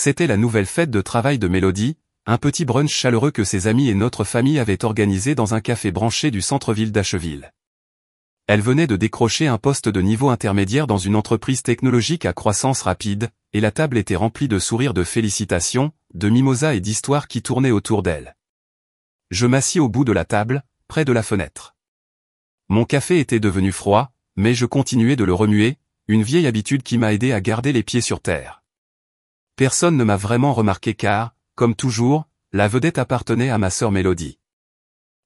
C'était la nouvelle fête de travail de Mélodie, un petit brunch chaleureux que ses amis et notre famille avaient organisé dans un café branché du centre-ville d'Acheville. Elle venait de décrocher un poste de niveau intermédiaire dans une entreprise technologique à croissance rapide, et la table était remplie de sourires de félicitations, de mimosas et d'histoires qui tournaient autour d'elle. Je m'assis au bout de la table, près de la fenêtre. Mon café était devenu froid, mais je continuais de le remuer, une vieille habitude qui m'a aidé à garder les pieds sur terre. Personne ne m'a vraiment remarqué car, comme toujours, la vedette appartenait à ma sœur Mélodie.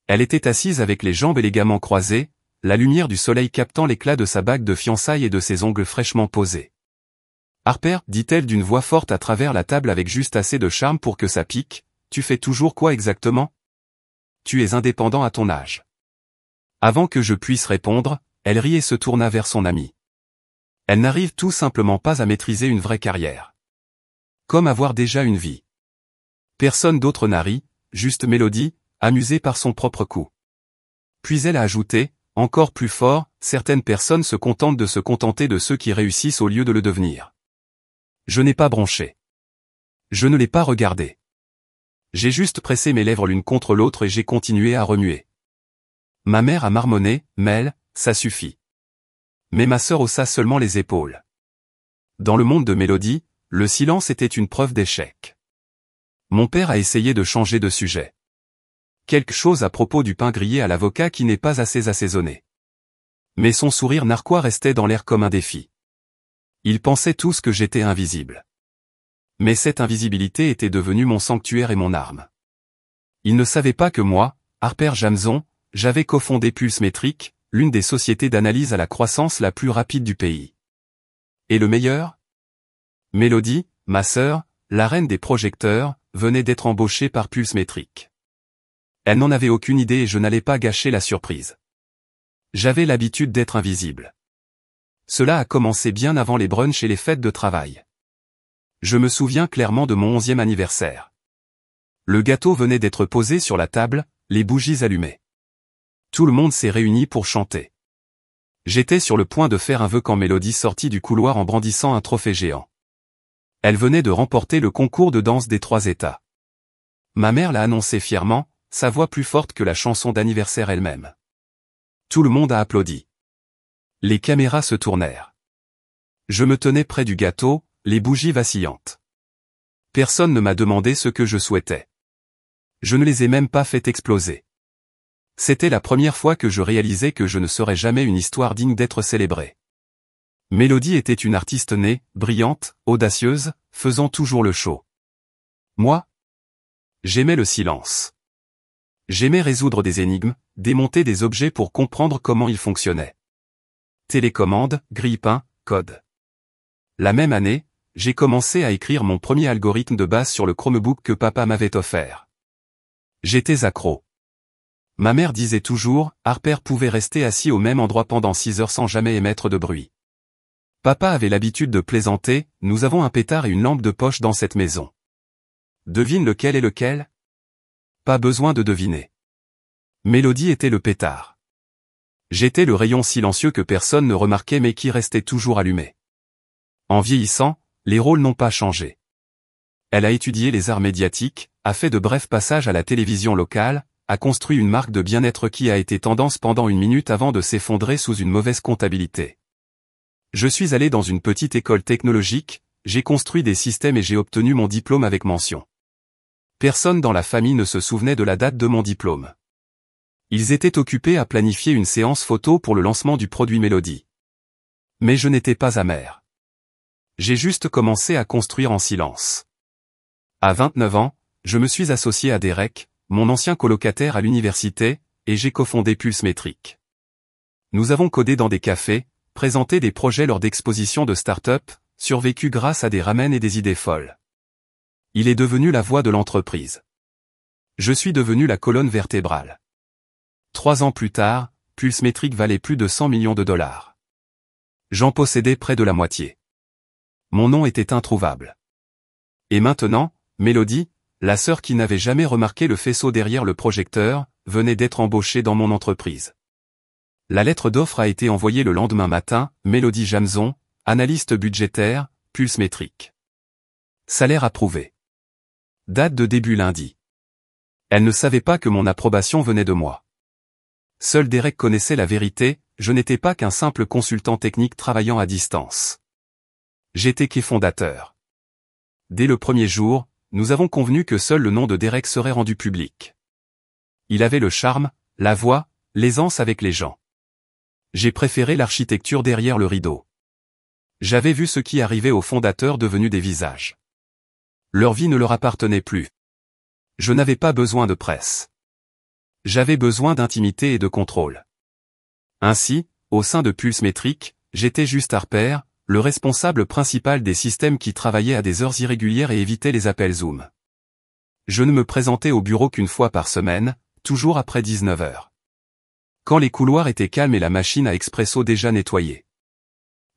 Elle était assise avec les jambes élégamment croisées, la lumière du soleil captant l'éclat de sa bague de fiançailles et de ses ongles fraîchement posés. « Harper, dit-elle d'une voix forte à travers la table avec juste assez de charme pour que ça pique, tu fais toujours quoi exactement ? Tu es indépendant à ton âge. » Avant que je puisse répondre, elle rit et se tourna vers son amie. Elle n'arrive tout simplement pas à maîtriser une vraie carrière. Comme avoir déjà une vie. Personne d'autre n'a ri, juste Mélodie, amusée par son propre coup. Puis elle a ajouté, encore plus fort, certaines personnes se contentent de se contenter de ceux qui réussissent au lieu de le devenir. Je n'ai pas bronché. Je ne l'ai pas regardé. J'ai juste pressé mes lèvres l'une contre l'autre et j'ai continué à remuer. Ma mère a marmonné, Mel, ça suffit. Mais ma sœur haussa seulement les épaules. Dans le monde de Mélodie, le silence était une preuve d'échec. Mon père a essayé de changer de sujet. Quelque chose à propos du pain grillé à l'avocat qui n'est pas assez assaisonné. Mais son sourire narquois restait dans l'air comme un défi. Ils pensaient tous que j'étais invisible. Mais cette invisibilité était devenue mon sanctuaire et mon arme. Ils ne savaient pas que moi, Harper Jamson, j'avais cofondé Pulsemetric, l'une des sociétés d'analyse à la croissance la plus rapide du pays. Et le meilleur ? Mélodie, ma sœur, la reine des projecteurs, venait d'être embauchée par Pulsemetric. Elle n'en avait aucune idée et je n'allais pas gâcher la surprise. J'avais l'habitude d'être invisible. Cela a commencé bien avant les brunchs et les fêtes de travail. Je me souviens clairement de mon 11e anniversaire. Le gâteau venait d'être posé sur la table, les bougies allumées. Tout le monde s'est réuni pour chanter. J'étais sur le point de faire un vœu quand Mélodie sortit du couloir en brandissant un trophée géant. Elle venait de remporter le concours de danse des 3 États. Ma mère l'a annoncé fièrement, sa voix plus forte que la chanson d'anniversaire elle-même. Tout le monde a applaudi. Les caméras se tournèrent. Je me tenais près du gâteau, les bougies vacillantes. Personne ne m'a demandé ce que je souhaitais. Je ne les ai même pas fait exploser. C'était la première fois que je réalisais que je ne serais jamais une histoire digne d'être célébrée. Mélodie était une artiste née, brillante, audacieuse, faisant toujours le show. Moi, j'aimais le silence. J'aimais résoudre des énigmes, démonter des objets pour comprendre comment ils fonctionnaient. Télécommande, grille-pain, code. La même année, j'ai commencé à écrire mon premier algorithme de base sur le Chromebook que papa m'avait offert. J'étais accro. Ma mère disait toujours, Harper pouvait rester assis au même endroit pendant 6 heures sans jamais émettre de bruit. Papa avait l'habitude de plaisanter, nous avons un pétard et une lampe de poche dans cette maison. Devine lequel est lequel ? Pas besoin de deviner. Mélodie était le pétard. J'étais le rayon silencieux que personne ne remarquait mais qui restait toujours allumé. En vieillissant, les rôles n'ont pas changé. Elle a étudié les arts médiatiques, a fait de brefs passages à la télévision locale, a construit une marque de bien-être qui a été tendance pendant 1 minute avant de s'effondrer sous une mauvaise comptabilité. Je suis allé dans une petite école technologique, j'ai construit des systèmes et j'ai obtenu mon diplôme avec mention. Personne dans la famille ne se souvenait de la date de mon diplôme. Ils étaient occupés à planifier une séance photo pour le lancement du produit Mélodie. Mais je n'étais pas amer. J'ai juste commencé à construire en silence. À 29 ans, je me suis associé à Derek, mon ancien colocataire à l'université, et j'ai cofondé Pulsemetric. Nous avons codé dans des cafés, présenté des projets lors d'expositions de start-up, survécu grâce à des ramen et des idées folles. Il est devenu la voix de l'entreprise. Je suis devenu la colonne vertébrale. 3 ans plus tard, Pulsemetric valait plus de 100 millions de dollars. J'en possédais près de la moitié. Mon nom était introuvable. Et maintenant, Mélodie, la sœur qui n'avait jamais remarqué le faisceau derrière le projecteur, venait d'être embauchée dans mon entreprise. La lettre d'offre a été envoyée le lendemain matin, Mélodie Jamson, analyste budgétaire, Pulsemetric. Salaire approuvé. Date de début lundi. Elle ne savait pas que mon approbation venait de moi. Seul Derek connaissait la vérité, je n'étais pas qu'un simple consultant technique travaillant à distance. J'étais fondateur. Dès le premier jour, nous avons convenu que seul le nom de Derek serait rendu public. Il avait le charme, la voix, l'aisance avec les gens. J'ai préféré l'architecture derrière le rideau. J'avais vu ce qui arrivait aux fondateurs devenus des visages. Leur vie ne leur appartenait plus. Je n'avais pas besoin de presse. J'avais besoin d'intimité et de contrôle. Ainsi, au sein de Pulse Métrique, j'étais juste Harper, le responsable principal des systèmes qui travaillaient à des heures irrégulières et évitaient les appels Zoom. Je ne me présentais au bureau qu'une fois par semaine, toujours après 19 heures. Quand les couloirs étaient calmes et la machine à expresso déjà nettoyée.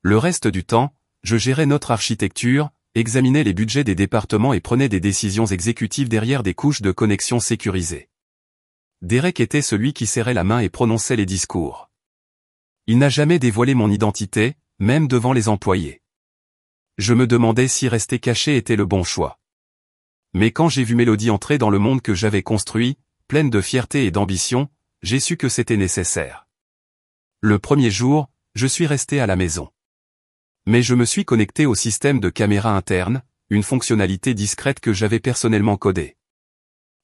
Le reste du temps, je gérais notre architecture, examinais les budgets des départements et prenais des décisions exécutives derrière des couches de connexion sécurisées. Derek était celui qui serrait la main et prononçait les discours. Il n'a jamais dévoilé mon identité, même devant les employés. Je me demandais si rester caché était le bon choix. Mais quand j'ai vu Mélodie entrer dans le monde que j'avais construit, pleine de fierté et d'ambition, j'ai su que c'était nécessaire. Le premier jour, je suis resté à la maison. Mais je me suis connecté au système de caméra interne, une fonctionnalité discrète que j'avais personnellement codée.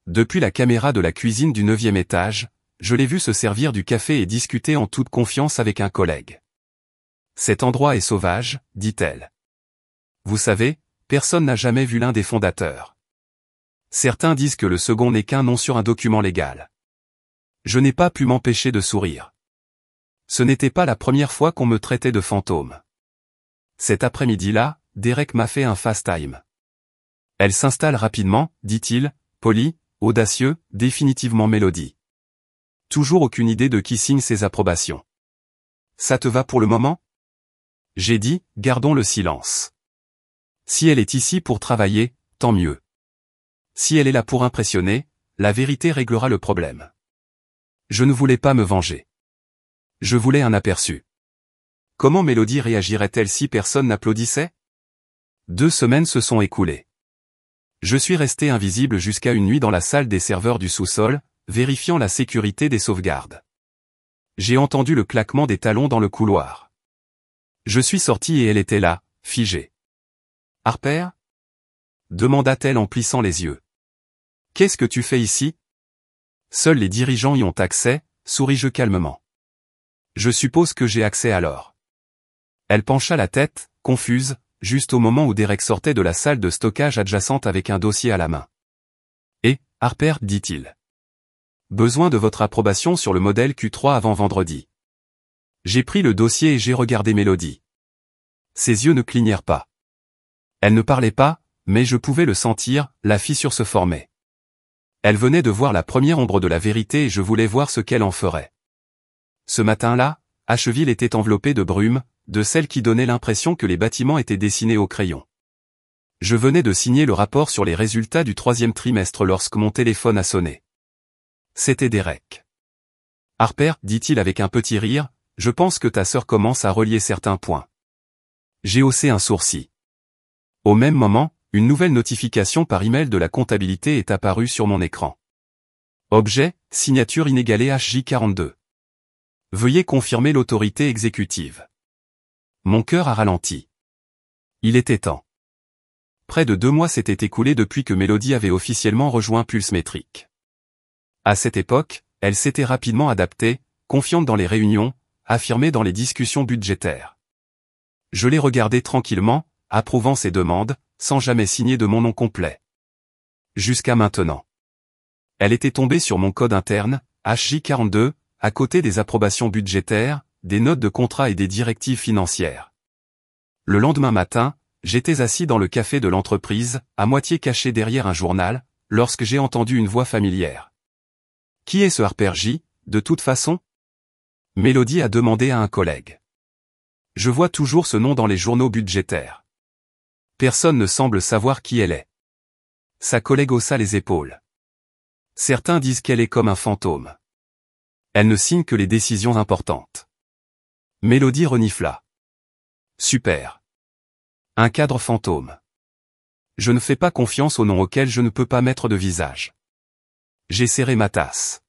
Depuis la caméra de la cuisine du 9e étage, je l'ai vu se servir du café et discuter en toute confiance avec un collègue. Cet endroit est sauvage, dit-elle. Vous savez, personne n'a jamais vu l'un des fondateurs. Certains disent que le second n'est qu'un nom sur un document légal. Je n'ai pas pu m'empêcher de sourire. Ce n'était pas la première fois qu'on me traitait de fantôme. Cet après-midi-là, Derek m'a fait un FaceTime. Elle s'installe rapidement, dit-il, poli, audacieux, définitivement Mélodie. Toujours aucune idée de qui signe ses approbations. Ça te va pour le moment? J'ai dit, gardons le silence. Si elle est ici pour travailler, tant mieux. Si elle est là pour impressionner, la vérité réglera le problème. Je ne voulais pas me venger. Je voulais un aperçu. Comment Mélodie réagirait-elle si personne n'applaudissait? 2 semaines se sont écoulées. Je suis resté invisible jusqu'à une nuit dans la salle des serveurs du sous-sol, vérifiant la sécurité des sauvegardes. J'ai entendu le claquement des talons dans le couloir. Je suis sorti et elle était là, figée. Harper? Demanda-t-elle en plissant les yeux. Qu'est-ce que tu fais ici? Seuls les dirigeants y ont accès, souris-je calmement. Je suppose que j'ai accès alors. Elle pencha la tête, confuse, juste au moment où Derek sortait de la salle de stockage adjacente avec un dossier à la main. Et, Harper, dit-il. Besoin de votre approbation sur le modèle Q3 avant vendredi. J'ai pris le dossier et j'ai regardé Mélodie. Ses yeux ne clignèrent pas. Elle ne parlait pas, mais je pouvais le sentir, la fissure se formait. Elle venait de voir la première ombre de la vérité et je voulais voir ce qu'elle en ferait. Ce matin-là, Asheville était enveloppée de brume, de celle qui donnait l'impression que les bâtiments étaient dessinés au crayon. Je venais de signer le rapport sur les résultats du 3e trimestre lorsque mon téléphone a sonné. C'était Derek. Harper, dit-il avec un petit rire, je pense que ta sœur commence à relier certains points. J'ai haussé un sourcil. Au même moment, une nouvelle notification par email de la comptabilité est apparue sur mon écran. Objet, signature inégalée HJ42. Veuillez confirmer l'autorité exécutive. Mon cœur a ralenti. Il était temps. Près de 2 mois s'étaient écoulés depuis que Mélodie avait officiellement rejoint Pulse Métrique. À cette époque, elle s'était rapidement adaptée, confiante dans les réunions, affirmée dans les discussions budgétaires. Je l'ai regardée tranquillement, approuvant ses demandes, sans jamais signer de mon nom complet. Jusqu'à maintenant. Elle était tombée sur mon code interne, HJ42, à côté des approbations budgétaires, des notes de contrat et des directives financières. Le lendemain matin, j'étais assis dans le café de l'entreprise, à moitié caché derrière un journal, lorsque j'ai entendu une voix familière. Qui est ce Harper J, de toute façon? Mélodie a demandé à un collègue. Je vois toujours ce nom dans les journaux budgétaires. Personne ne semble savoir qui elle est. Sa collègue haussa les épaules. Certains disent qu'elle est comme un fantôme. Elle ne signe que les décisions importantes. Mélodie renifla. Super. Un cadre fantôme. Je ne fais pas confiance aux noms auxquels je ne peux pas mettre de visage. J'ai serré ma tasse.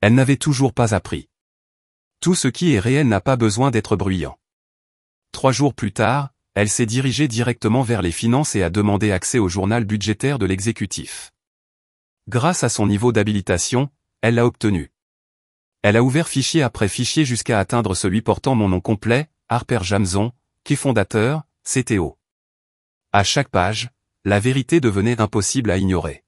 Elle n'avait toujours pas appris. Tout ce qui est réel n'a pas besoin d'être bruyant. 3 jours plus tard, elle s'est dirigée directement vers les finances et a demandé accès au journal budgétaire de l'exécutif. Grâce à son niveau d'habilitation, elle l'a obtenu. Elle a ouvert fichier après fichier jusqu'à atteindre celui portant mon nom complet, Harper Jamson, cofondateur, CTO. À chaque page, la vérité devenait impossible à ignorer.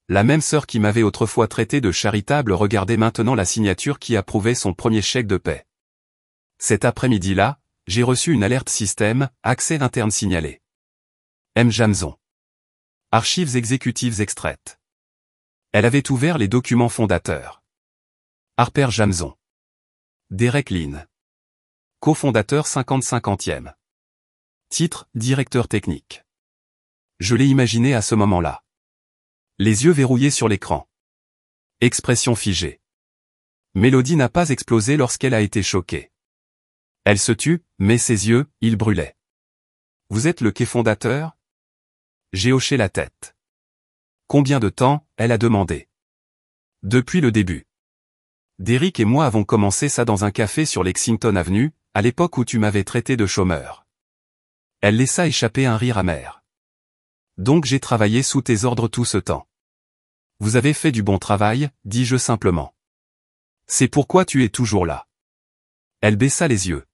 La même sœur qui m'avait autrefois traité de charitable regardait maintenant la signature qui approuvait son premier chèque de paie. Cet après-midi-là, j'ai reçu une alerte système, accès interne signalé. M. Jamson. Archives exécutives extraites. Elle avait ouvert les documents fondateurs. Harper Jamson. Derek Lin. Cofondateur 50/50e. Titre, directeur technique. Je l'ai imaginé à ce moment-là. Les yeux verrouillés sur l'écran. Expression figée. Mélodie n'a pas explosé lorsqu'elle a été choquée. Elle se tut, mais ses yeux, ils brûlaient. Vous êtes le cofondateur ? J'ai hoché la tête. Combien de temps ? Elle a demandé. Depuis le début. Derek et moi avons commencé ça dans un café sur Lexington Avenue, à l'époque où tu m'avais traité de chômeur. Elle laissa échapper un rire amer. Donc j'ai travaillé sous tes ordres tout ce temps. Vous avez fait du bon travail, dis-je simplement. C'est pourquoi tu es toujours là. Elle baissa les yeux.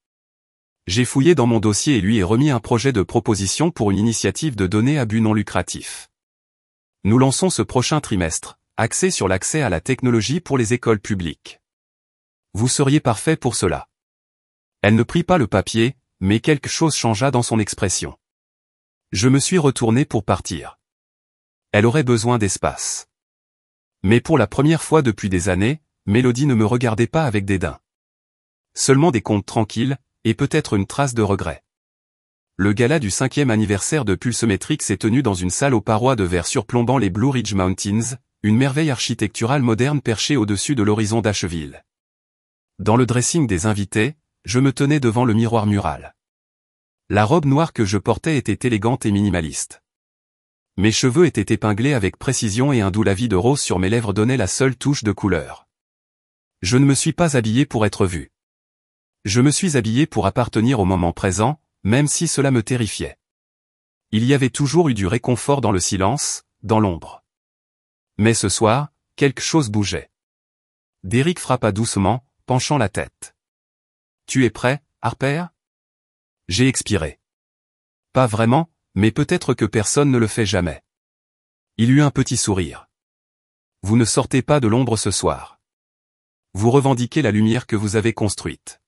J'ai fouillé dans mon dossier et lui ai remis un projet de proposition pour une initiative de données à but non lucratif. Nous lançons ce prochain trimestre, axé sur l'accès à la technologie pour les écoles publiques. Vous seriez parfait pour cela. Elle ne prit pas le papier, mais quelque chose changea dans son expression. Je me suis retourné pour partir. Elle aurait besoin d'espace. Mais pour la première fois depuis des années, Mélodie ne me regardait pas avec dédain. Seulement des comptes tranquilles, et peut-être une trace de regret. Le gala du 5e anniversaire de Pulsemetric s'est tenu dans une salle aux parois de verre surplombant les Blue Ridge Mountains, une merveille architecturale moderne perchée au-dessus de l'horizon d'Asheville. Dans le dressing des invités, je me tenais devant le miroir mural. La robe noire que je portais était élégante et minimaliste. Mes cheveux étaient épinglés avec précision et un doux lavis de rose sur mes lèvres donnait la seule touche de couleur. Je ne me suis pas habillé pour être vu. Je me suis habillé pour appartenir au moment présent, même si cela me terrifiait. Il y avait toujours eu du réconfort dans le silence, dans l'ombre. Mais ce soir, quelque chose bougeait. Derek frappa doucement, penchant la tête. Tu es prêt, Harper ? J'ai expiré. Pas vraiment, mais peut-être que personne ne le fait jamais. Il eut un petit sourire. Vous ne sortez pas de l'ombre ce soir. Vous revendiquez la lumière que vous avez construite.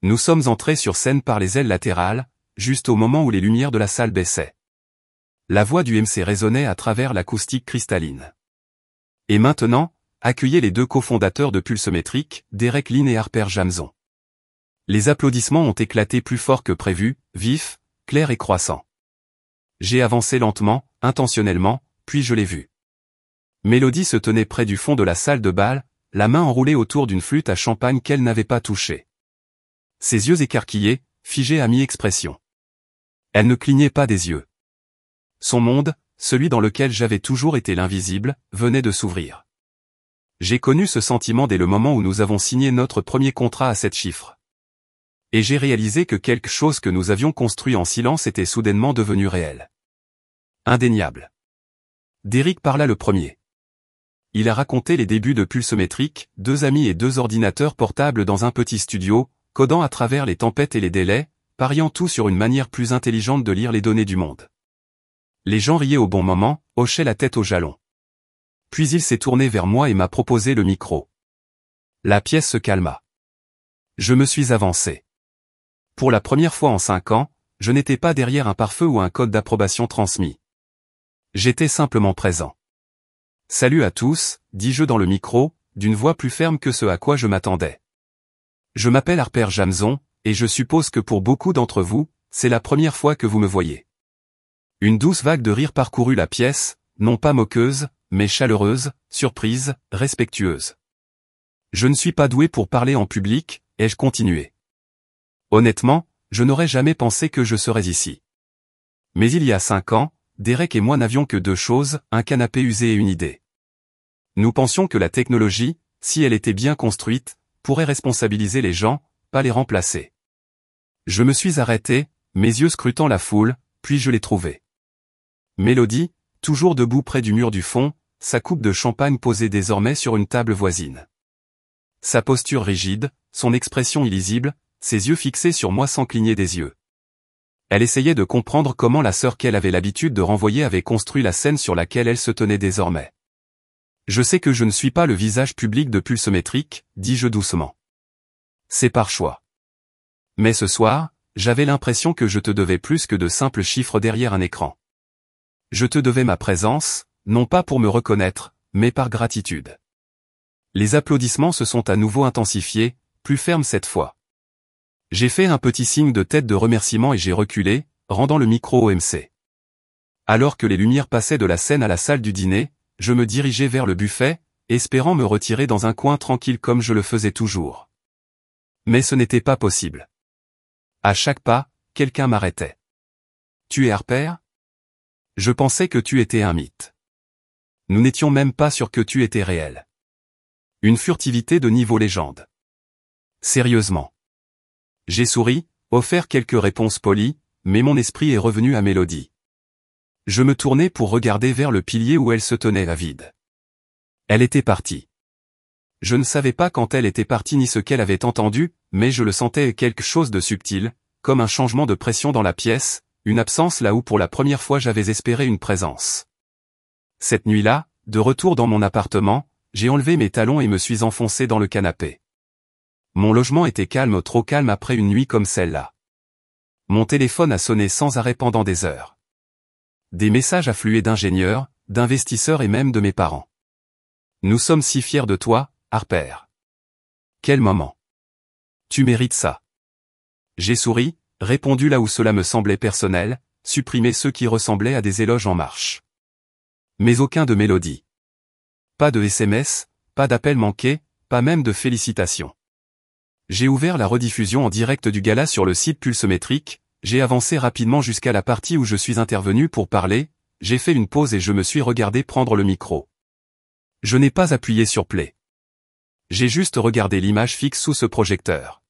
Nous sommes entrés sur scène par les ailes latérales, juste au moment où les lumières de la salle baissaient. La voix du MC résonnait à travers l'acoustique cristalline. Et maintenant, accueillez les 2 cofondateurs de Pulsemetric, Derek Lin et Harper Jamson. Les applaudissements ont éclaté plus fort que prévu, vifs, clairs et croissants. J'ai avancé lentement, intentionnellement, puis je l'ai vu. Mélodie se tenait près du fond de la salle de bal, la main enroulée autour d'une flûte à champagne qu'elle n'avait pas touchée. Ses yeux écarquillés, figés à mi-expression. Elle ne clignait pas des yeux. Son monde, celui dans lequel j'avais toujours été l'invisible, venait de s'ouvrir. J'ai connu ce sentiment dès le moment où nous avons signé notre premier contrat à 7 chiffres. Et j'ai réalisé que quelque chose que nous avions construit en silence était soudainement devenu réel. Indéniable. Derek parla le premier. Il a raconté les débuts de Pulsemetric, 2 amis et 2 ordinateurs portables dans un petit studio, codant à travers les tempêtes et les délais, pariant tout sur une manière plus intelligente de lire les données du monde. Les gens riaient au bon moment, hochaient la tête au jalon. Puis il s'est tourné vers moi et m'a proposé le micro. La pièce se calma. Je me suis avancé. Pour la première fois en 5 ans, je n'étais pas derrière un pare-feu ou un code d'approbation transmis. J'étais simplement présent. Salut à tous, dis-je dans le micro, d'une voix plus ferme que ce à quoi je m'attendais. Je m'appelle Harper Jamson, et je suppose que pour beaucoup d'entre vous, c'est la première fois que vous me voyez. Une douce vague de rire parcourut la pièce, non pas moqueuse, mais chaleureuse, surprise, respectueuse. Je ne suis pas doué pour parler en public, ai-je continué. Honnêtement, je n'aurais jamais pensé que je serais ici. Mais il y a 5 ans, Derek et moi n'avions que 2 choses, un canapé usé et une idée. Nous pensions que la technologie, si elle était bien construite, pourrait responsabiliser les gens, pas les remplacer. Je me suis arrêté, mes yeux scrutant la foule, puis je l'ai trouvée. Mélodie, toujours debout près du mur du fond, sa coupe de champagne posée désormais sur une table voisine. Sa posture rigide, son expression illisible, ses yeux fixés sur moi sans cligner des yeux. Elle essayait de comprendre comment la sœur qu'elle avait l'habitude de renvoyer avait construit la scène sur laquelle elle se tenait désormais. Je sais que je ne suis pas le visage public de Pulsemétrique, dis-je doucement. C'est par choix. Mais ce soir, j'avais l'impression que je te devais plus que de simples chiffres derrière un écran. Je te devais ma présence, non pas pour me reconnaître, mais par gratitude. Les applaudissements se sont à nouveau intensifiés, plus fermes cette fois. J'ai fait un petit signe de tête de remerciement et j'ai reculé, rendant le micro au MC. Alors que les lumières passaient de la scène à la salle du dîner, je me dirigeais vers le buffet, espérant me retirer dans un coin tranquille comme je le faisais toujours. Mais ce n'était pas possible. À chaque pas, quelqu'un m'arrêtait. « Tu es Harper ? Je pensais que tu étais un mythe. Nous n'étions même pas sûrs que tu étais réel. » Une furtivité de niveau légende. Sérieusement. J'ai souri, offert quelques réponses polies, mais mon esprit est revenu à Mélodie. Je me tournai pour regarder vers le pilier où elle se tenait avide. Elle était partie. Je ne savais pas quand elle était partie ni ce qu'elle avait entendu, mais je le sentais quelque chose de subtil, comme un changement de pression dans la pièce, une absence là où pour la première fois j'avais espéré une présence. Cette nuit-là, de retour dans mon appartement, j'ai enlevé mes talons et me suis enfoncé dans le canapé. Mon logement était calme, trop calme après une nuit comme celle-là. Mon téléphone a sonné sans arrêt pendant des heures. Des messages affluaient d'ingénieurs, d'investisseurs et même de mes parents. Nous sommes si fiers de toi, Harper. Quel moment. Tu mérites ça. J'ai souri, répondu là où cela me semblait personnel, supprimé ceux qui ressemblaient à des éloges en marche. Mais aucun de Mélodie. Pas de SMS, pas d'appel manqué, pas même de félicitations. J'ai ouvert la rediffusion en direct du gala sur le site Pulsemétrique, j'ai avancé rapidement jusqu'à la partie où je suis intervenu pour parler, j'ai fait une pause et je me suis regardé prendre le micro. Je n'ai pas appuyé sur play. J'ai juste regardé l'image fixe sous ce projecteur.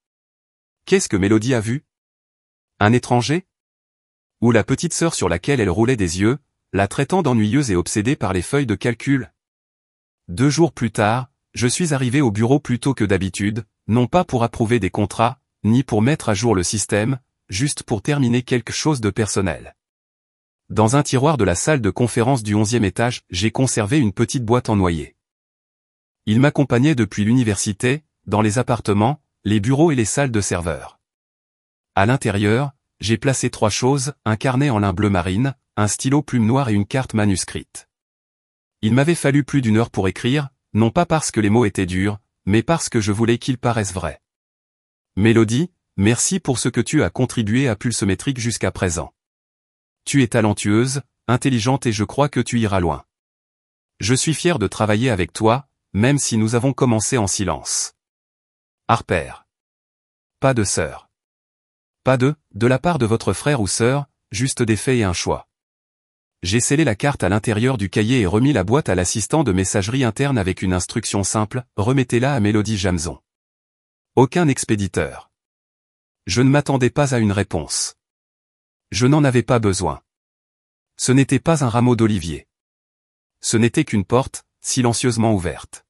Qu'est-ce que Mélodie a vu? Un étranger? Ou la petite sœur sur laquelle elle roulait des yeux, la traitant d'ennuyeuse et obsédée par les feuilles de calcul? 2 jours plus tard, je suis arrivé au bureau plus tôt que d'habitude, non pas pour approuver des contrats, ni pour mettre à jour le système, juste pour terminer quelque chose de personnel. Dans un tiroir de la salle de conférence du 11e étage, j'ai conservé une petite boîte en noyer. Il m'accompagnait depuis l'université, dans les appartements, les bureaux et les salles de serveurs. À l'intérieur, j'ai placé 3 choses, un carnet en lin bleu marine, un stylo plume noire et une carte manuscrite. Il m'avait fallu plus d'1 heure pour écrire, non pas parce que les mots étaient durs, mais parce que je voulais qu'ils paraissent vrais. Mélodie, merci pour ce que tu as contribué à Pulsemétrique jusqu'à présent. Tu es talentueuse, intelligente et je crois que tu iras loin. Je suis fier de travailler avec toi, même si nous avons commencé en silence. Harper. Pas de sœur. Pas de la part de votre frère ou sœur, juste des faits et un choix. J'ai scellé la carte à l'intérieur du cahier et remis la boîte à l'assistant de messagerie interne avec une instruction simple, remettez-la à Mélodie Jamzon. Aucun expéditeur. Je ne m'attendais pas à une réponse. Je n'en avais pas besoin. Ce n'était pas un rameau d'olivier. Ce n'était qu'une porte, silencieusement ouverte.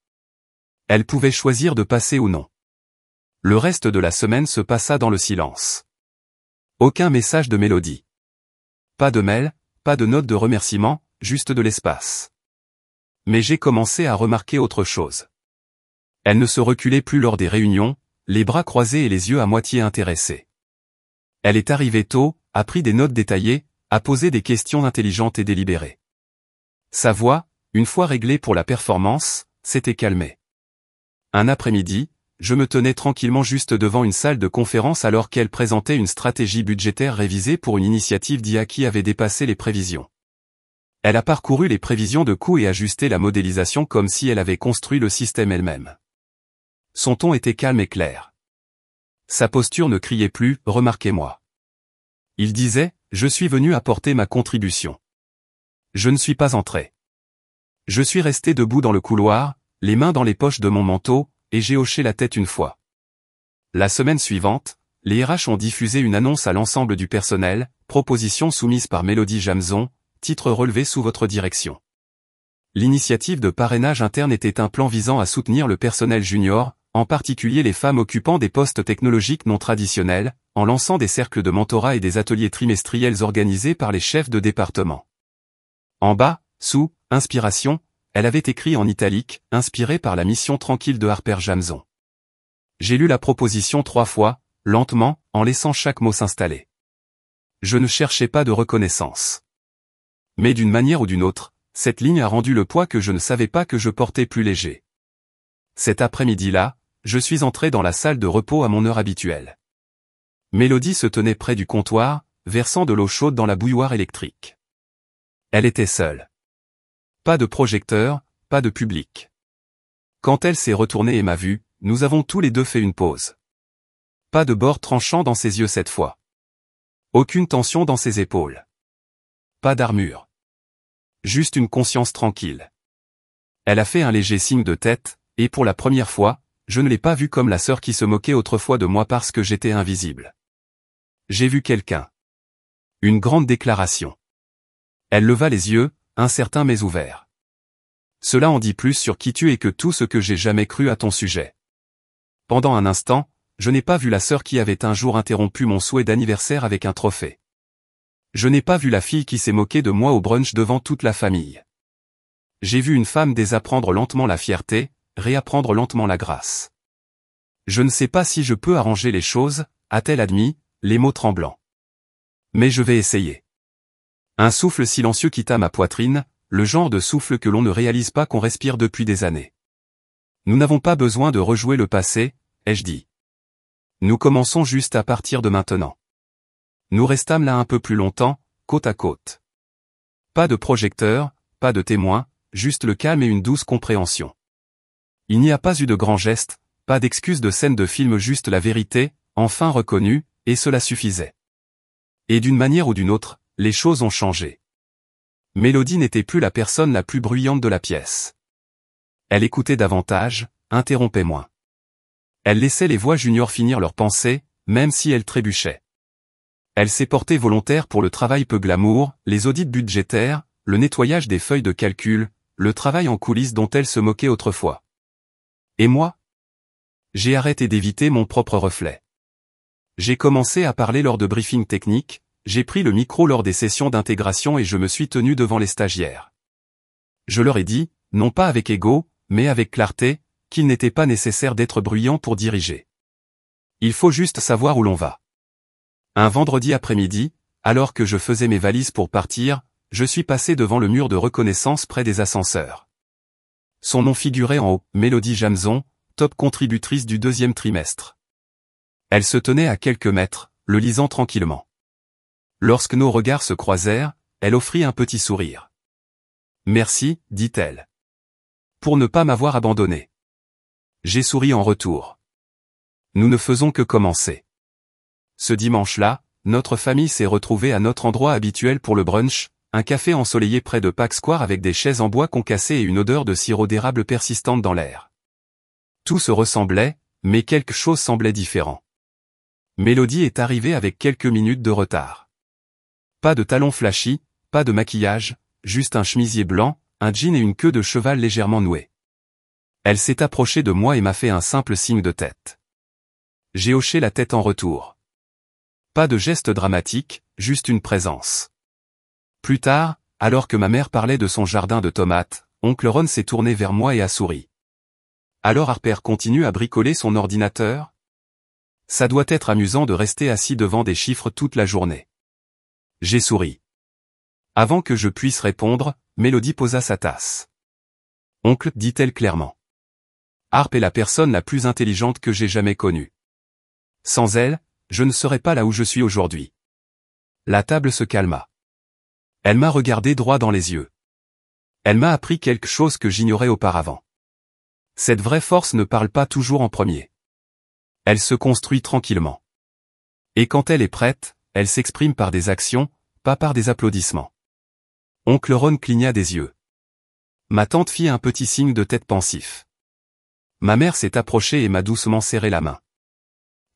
Elle pouvait choisir de passer ou non. Le reste de la semaine se passa dans le silence. Aucun message de Mélodie. Pas de mail, pas de note de remerciement, juste de l'espace. Mais j'ai commencé à remarquer autre chose. Elle ne se reculait plus lors des réunions, les bras croisés et les yeux à moitié intéressés. Elle est arrivée tôt, a pris des notes détaillées, a posé des questions intelligentes et délibérées. Sa voix, une fois réglée pour la performance, s'était calmée. Un après-midi, je me tenais tranquillement juste devant une salle de conférence alors qu'elle présentait une stratégie budgétaire révisée pour une initiative d'IA qui avait dépassé les prévisions. Elle a parcouru les prévisions de coûts et ajusté la modélisation comme si elle avait construit le système elle-même. Son ton était calme et clair. Sa posture ne criait plus « Remarquez-moi ». Il disait je suis venu apporter ma contribution. Je ne suis pas entré. Je suis resté debout dans le couloir, les mains dans les poches de mon manteau, et j'ai hoché la tête une fois. La semaine suivante, les RH ont diffusé une annonce à l'ensemble du personnel, proposition soumise par Mélodie Jamzon, titre relevé sous votre direction. L'initiative de parrainage interne était un plan visant à soutenir le personnel junior, en particulier les femmes occupant des postes technologiques non traditionnels, en lançant des cercles de mentorat et des ateliers trimestriels organisés par les chefs de département. En bas, sous « Inspiration », elle avait écrit en italique, inspirée par la mission tranquille de Harper Jamzon. J'ai lu la proposition 3 fois, lentement, en laissant chaque mot s'installer. Je ne cherchais pas de reconnaissance. Mais d'une manière ou d'une autre, cette ligne a rendu le poids que je ne savais pas que je portais plus léger. Cet après-midi-là, je suis entré dans la salle de repos à mon heure habituelle. Mélodie se tenait près du comptoir, versant de l'eau chaude dans la bouilloire électrique. Elle était seule. Pas de projecteur, pas de public. Quand elle s'est retournée et m'a vu, nous avons tous les deux fait une pause. Pas de bord tranchant dans ses yeux cette fois. Aucune tension dans ses épaules. Pas d'armure. Juste une conscience tranquille. Elle a fait un léger signe de tête, et pour la première fois, je ne l'ai pas vue comme la sœur qui se moquait autrefois de moi parce que j'étais invisible. J'ai vu quelqu'un. Une grande déclaration. Elle leva les yeux, incertain mais ouvert. Cela en dit plus sur qui tu es que tout ce que j'ai jamais cru à ton sujet. Pendant un instant, je n'ai pas vu la sœur qui avait un jour interrompu mon souhait d'anniversaire avec un trophée. Je n'ai pas vu la fille qui s'est moquée de moi au brunch devant toute la famille. J'ai vu une femme désapprendre lentement la fierté, réapprendre lentement la grâce. Je ne sais pas si je peux arranger les choses, a-t-elle admis, les mots tremblants. Mais je vais essayer. Un souffle silencieux quitta ma poitrine, le genre de souffle que l'on ne réalise pas qu'on respire depuis des années. Nous n'avons pas besoin de rejouer le passé, ai-je dit. Nous commençons juste à partir de maintenant. Nous restâmes là un peu plus longtemps, côte à côte. Pas de projecteur, pas de témoin, juste le calme et une douce compréhension. Il n'y a pas eu de grands gestes, pas d'excuses de scène de film, juste la vérité, enfin reconnue, et cela suffisait. Et d'une manière ou d'une autre, les choses ont changé. Mélodie n'était plus la personne la plus bruyante de la pièce. Elle écoutait davantage, interrompait moins. Elle laissait les voix juniors finir leurs pensées, même si elles trébuchaient. Elle s'est portée volontaire pour le travail peu glamour, les audits budgétaires, le nettoyage des feuilles de calcul, le travail en coulisses dont elle se moquait autrefois. Et moi? J'ai arrêté d'éviter mon propre reflet. J'ai commencé à parler lors de briefings techniques, j'ai pris le micro lors des sessions d'intégration et je me suis tenu devant les stagiaires. Je leur ai dit, non pas avec ego, mais avec clarté, qu'il n'était pas nécessaire d'être bruyant pour diriger. Il faut juste savoir où l'on va. Un vendredi après-midi, alors que je faisais mes valises pour partir, je suis passé devant le mur de reconnaissance près des ascenseurs. Son nom figurait en haut, Mélodie Jamzon, top contributrice du 2e trimestre. Elle se tenait à quelques mètres, le lisant tranquillement. Lorsque nos regards se croisèrent, elle offrit un petit sourire. « Merci, dit-elle. Pour ne pas m'avoir abandonné. » J'ai souri en retour. Nous ne faisons que commencer. Ce dimanche-là, notre famille s'est retrouvée à notre endroit habituel pour le brunch, un café ensoleillé près de Pack Square avec des chaises en bois concassées et une odeur de sirop d'érable persistante dans l'air. Tout se ressemblait, mais quelque chose semblait différent. Mélodie est arrivée avec quelques minutes de retard. Pas de talons flashy, pas de maquillage, juste un chemisier blanc, un jean et une queue de cheval légèrement nouée. Elle s'est approchée de moi et m'a fait un simple signe de tête. J'ai hoché la tête en retour. Pas de geste dramatique, juste une présence. Plus tard, alors que ma mère parlait de son jardin de tomates, oncle Ron s'est tourné vers moi et a souri. Alors Harper continue à bricoler son ordinateur? Ça doit être amusant de rester assis devant des chiffres toute la journée. J'ai souri. Avant que je puisse répondre, Mélodie posa sa tasse. Oncle, dit-elle clairement. Harp est la personne la plus intelligente que j'ai jamais connue. Sans elle, je ne serais pas là où je suis aujourd'hui. La table se calma. Elle m'a regardé droit dans les yeux. Elle m'a appris quelque chose que j'ignorais auparavant. Cette vraie force ne parle pas toujours en premier. Elle se construit tranquillement. Et quand elle est prête, elle s'exprime par des actions, pas par des applaudissements. Oncle Ron cligna des yeux. Ma tante fit un petit signe de tête pensif. Ma mère s'est approchée et m'a doucement serré la main.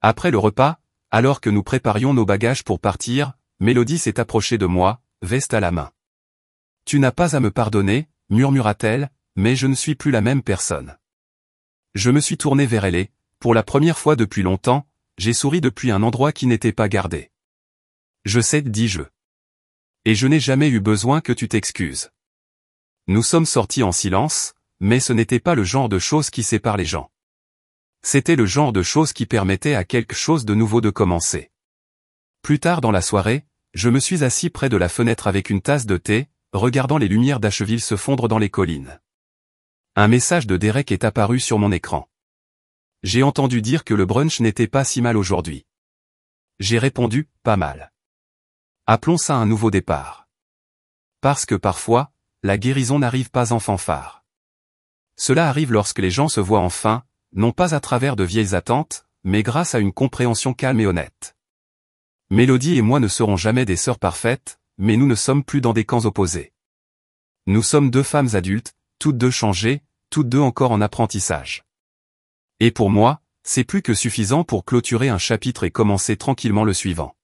Après le repas, alors que nous préparions nos bagages pour partir, Mélodie s'est approchée de moi, veste à la main. Tu n'as pas à me pardonner, murmura-t-elle, mais je ne suis plus la même personne. Je me suis tourné vers elle et, pour la première fois depuis longtemps, j'ai souri depuis un endroit qui n'était pas gardé. Je sais, dis-je. Et je n'ai jamais eu besoin que tu t'excuses. Nous sommes sortis en silence, mais ce n'était pas le genre de choses qui sépare les gens. C'était le genre de choses qui permettait à quelque chose de nouveau de commencer. Plus tard dans la soirée, je me suis assis près de la fenêtre avec une tasse de thé, regardant les lumières d'Asheville se fondre dans les collines. Un message de Derek est apparu sur mon écran. J'ai entendu dire que le brunch n'était pas si mal aujourd'hui. J'ai répondu, pas mal. Appelons ça un nouveau départ. Parce que parfois, la guérison n'arrive pas en fanfare. Cela arrive lorsque les gens se voient enfin, non pas à travers de vieilles attentes, mais grâce à une compréhension calme et honnête. Mélodie et moi ne serons jamais des sœurs parfaites, mais nous ne sommes plus dans des camps opposés. Nous sommes deux femmes adultes, toutes deux changées, toutes deux encore en apprentissage. Et pour moi, c'est plus que suffisant pour clôturer un chapitre et commencer tranquillement le suivant.